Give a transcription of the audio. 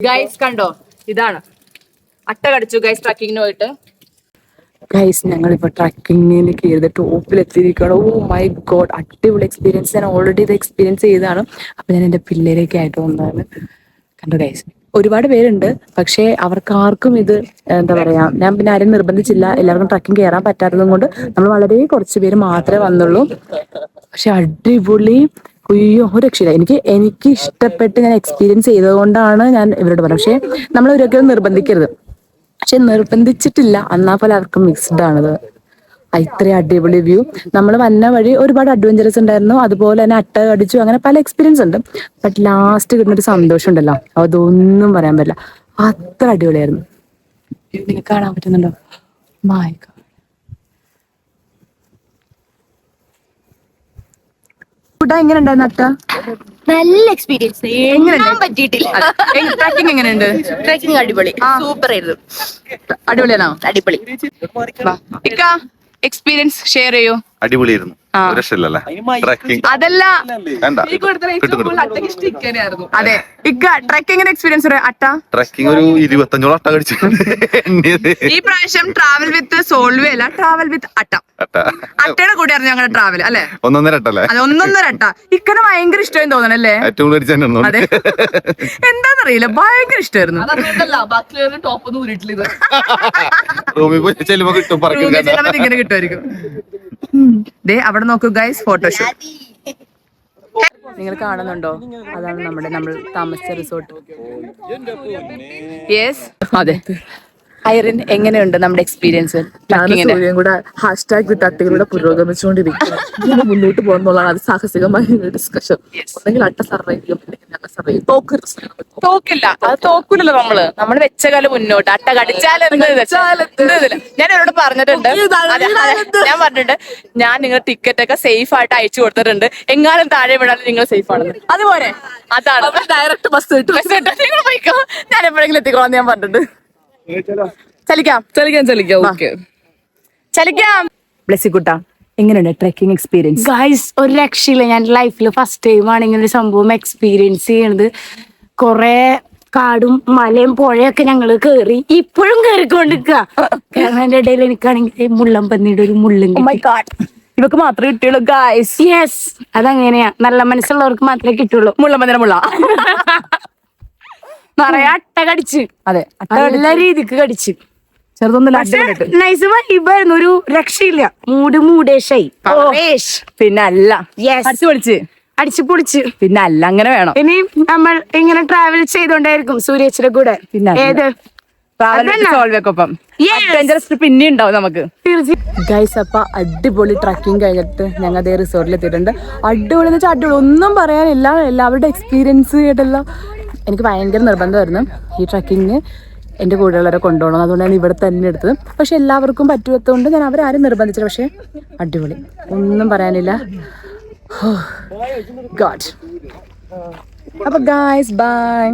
Guys കണ്ടോ, ഇതാണ് അട്ട കടിച്ചു ഗൈസ് ട്രക്കിങ്ങിന് പോയിട്ട്. ഗൈസ് ഞങ്ങളിപ്പോൾ ട്രക്കിങ്ങിന് കയറിയത് ടോപ്പിലെത്തിയിരിക്കുകയാണ്. ഓ മൈ ഗോഡ്, അടിപൊളി എക്സ്പീരിയൻസ്. ഞാൻ ഓൾറെഡി ഇത് എക്സ്പീരിയൻസ് ചെയ്തതാണ്. അപ്പം ഞാൻ എൻ്റെ പിള്ളേരൊക്കെ ആയിട്ട് വന്നതാണ്. കണ്ടു ഗൈസ്, ഒരുപാട് പേരുണ്ട്, പക്ഷേ അവർക്കാർക്കും ഇത് എന്താ പറയാ, ഞാൻ പിന്നെ ആരും നിർബന്ധിച്ചില്ല. എല്ലാവർക്കും ട്രക്കിംഗ് കയറാൻ പറ്റാത്തതും കൊണ്ട് നമ്മൾ വളരെ കുറച്ച് പേര് മാത്രമേ വന്നുള്ളൂ. പക്ഷെ അടിപൊളി, അയ്യോ ഒരു രക്ഷയില്ല. എനിക്ക് ഇഷ്ടപ്പെട്ട് ഞാൻ എക്സ്പീരിയൻസ് ചെയ്തത് കൊണ്ടാണ് ഞാൻ ഇവരോട് പറഞ്ഞത്. പക്ഷെ നമ്മൾ ഒരിക്കലും നിർബന്ധിക്കരുത്. പക്ഷെ നിർബന്ധിച്ചിട്ടില്ല, എന്നാൽ പോലെ അവർക്ക് മിക്സ്ഡ് ആണത്. ഇത്രയും അടിപൊളി വ്യൂ. നമ്മൾ വന്ന വഴി ഒരുപാട് അഡ്വഞ്ചറസ് ഉണ്ടായിരുന്നു, അതുപോലെ തന്നെ അട്ട കടിച്ചു, അങ്ങനെ പല എക്സ്പീരിയൻസ് ഉണ്ട്. ബട്ട് ലാസ്റ്റ് കിട്ടുന്നൊരു സന്തോഷം ഉണ്ടല്ലോ, അതൊന്നും പറയാൻ പറ്റില്ല. അത്ര അടിപൊളിയായിരുന്നു. നിങ്ങൾക്ക് കാണാൻ പറ്റുന്നുണ്ടോ? My God. ഫുഡ് എങ്ങനെ ഉണ്ടായിരുന്നു അട്ട? നല്ല എക്സ്പീരിയൻസ്, പറ്റിയിട്ടില്ല. ട്രക്കിംഗ് എങ്ങനെയുണ്ട്? ട്രക്കിംഗ് അടിപൊളി, സൂപ്പർ ആയിരുന്നു. അടിപൊളിയാണോ? അടിപൊളി. എക്സ്പീരിയൻസ് ഷെയർ ചെയ്യൂ. അടിപൊളിയായിരുന്നു. അതല്ല, അതെ ഇക്ക ട്രക്കിങ്ങിന്റെ എക്സ്പീരിയൻസ് അട്ട. ട്രക്കിംഗ് ഒരു 25 അട്ട കടിച്ചു. ഈ പ്രാവശ്യം ട്രാവൽ വിത്ത് സോൾവേ അല്ല, ട്രാവൽ വിത്ത് അട്ട. അട്ടയുടെ കൂടെയായിരുന്നു ഞങ്ങളുടെ ട്രാവൽ അല്ലെ. 1.5 അട്ടല്ലേ? അതെ, 1.5 അട്ട. ഇക്കനെ ഭയങ്കര ഇഷ്ടമായി തോന്നണല്ലേ? ഏറ്റവും കൂടുതൽ അതെ, എന്താന്നറിയില്ല, ഭയങ്കര ഇഷ്ടമായിരുന്നു. റൂമിൽ പോയി ചെല്ലുമ്പോ കിട്ടും, ഇങ്ങനെ കിട്ടുമായിരിക്കും. ദേ അവിടെ നോക്കൂ ഗൈസ്, ഫോട്ടോഷൂട്ട് നിങ്ങൾ കാണുന്നുണ്ടോ? അതാണ് നമ്മൾ താമസിച്ച റിസോർട്ട്. യെസ്, അതെ. ഐറിൻ, എങ്ങനെയുണ്ട് നമ്മുടെ എക്സ്പീരിയൻസ്? കൂടെ #തട്ടികളുടെ പുരോഗമിച്ചുകൊണ്ടിരിക്കുന്നു. മുന്നോട്ട് പോകുന്നുള്ളതാണ് അത് സാഹസികമായ ഡിസ്കഷൻ. ഒന്നെങ്കിൽ അട്ട സർവൈവ് ചെയ്യും, അല്ലെങ്കിൽ ഞങ്ങൾ സർവൈവ് ചെയ്യും. തോക്കില്ല, അത് തോക്കൂലല്ലോ. നമ്മള് വെച്ച കാലം മുന്നോട്ട്. അട്ട കടിച്ചാൽ ഞാൻ എന്നോട് പറഞ്ഞിട്ടുണ്ട്, ഞാൻ പറഞ്ഞിട്ടുണ്ട്, ഞാൻ നിങ്ങൾ ടിക്കറ്റ് ഒക്കെ സേഫ് ആയിട്ട് അയച്ചു കൊടുത്തിട്ടുണ്ട്, എങ്ങാനും താഴെ വിടാൻ നിങ്ങൾ സേഫ് ആണെന്ന്. അതുപോലെ അതാണ് ഡയറക്റ്റ് ബസ് കിട്ടും. നിങ്ങൾ പോയിക്കോ, ഞാൻ എപ്പോഴെങ്കിലും എത്തിക്കോളാം ഞാൻ പറഞ്ഞിട്ടുണ്ട്. ചലിക്കാം. ഓക്കെ, ചലിക്കാം. ബ്ലെസ്സിക്കുട്ട, എങ്ങനെയുണ്ട് ട്രെക്കിംഗ് എക്സ്പീരിയൻസ്? ഗൈസ്, ഒരു രക്ഷയില്ല. ഞാൻ ലൈഫിൽ ഫസ്റ്റ് ടൈമാണ് ഇങ്ങനെ ഒരു സംഭവം എക്സ്പീരിയൻസ് ചെയ്യണത്. കൊറേ കാടും മലയും പുഴയൊക്കെ ഞങ്ങള് കേറി, ഇപ്പോഴും കേറിക്കൊണ്ടിരിക്കുക. കാരണം എന്റെ ഇടയിൽ എനിക്കാണെങ്കിൽ മുള്ളം പന്നിയുടെ ഒരു മുള്ളും. ഇവക്ക് മാത്രമേ കിട്ടുള്ളൂ ഗൈസ്. യെസ്, അതങ്ങനെയാ. നല്ല മനസ്സുള്ളവർക്ക് മാത്രമേ കിട്ടുള്ളൂ. മുള്ളം പന്നിയുടെ മുള്ള നിറയെ അട്ട കടിച്ച്. അതെ, നല്ല രീതിക്ക് കടിച്ച്. ചെറുതൊന്നും നൈസ് വൈബായിരുന്നു, ഒരു രക്ഷയില്ല. മൂടേഷായി. പിന്നെ അല്ല, അടിച്ചു പൊളിച്ച്. പിന്നെ അല്ല, അങ്ങനെ വേണം. ഇനി നമ്മൾ ഇങ്ങനെ ട്രാവൽ ചെയ്തോണ്ടായിരിക്കും സൂര്യേച്ചിയുടെ കൂടെ. പിന്നെ ഏത് സോൾവേക്കൊപ്പം പിന്നെ ഉണ്ടാവും നമുക്ക്. ഗൈസ്, അപ്പൊ അടിപൊളി ട്രക്കിംഗ് കഴിഞ്ഞിട്ട് ഞങ്ങൾ അതേ റിസോർട്ടിൽ എത്തിയിട്ടുണ്ട്. അടിപൊളി എന്ന് വെച്ചാൽ അടിപൊളി, ഒന്നും പറയാനില്ല. എല്ലാവരുടെ എക്സ്പീരിയൻസ് കേട്ടല്ലോ. എനിക്ക് ഭയങ്കര നിർബന്ധമായിരുന്നു ഈ ട്രക്കിങ്ങിന് എൻ്റെ കൂടെയുള്ളവരെ കൊണ്ടുപോകണം, അതുകൊണ്ടാണ് ഇവിടെ തന്നെ എടുത്തത്. പക്ഷെ എല്ലാവർക്കും പറ്റുമത്തോണ്ട് ഞാൻ അവരാരും നിർബന്ധിച്ചില്ല. പക്ഷെ അടിപൊളി, ഒന്നും പറയാനില്ല. ഗോഡ്. അപ്പൊ ഗൈസ്, ബൈ.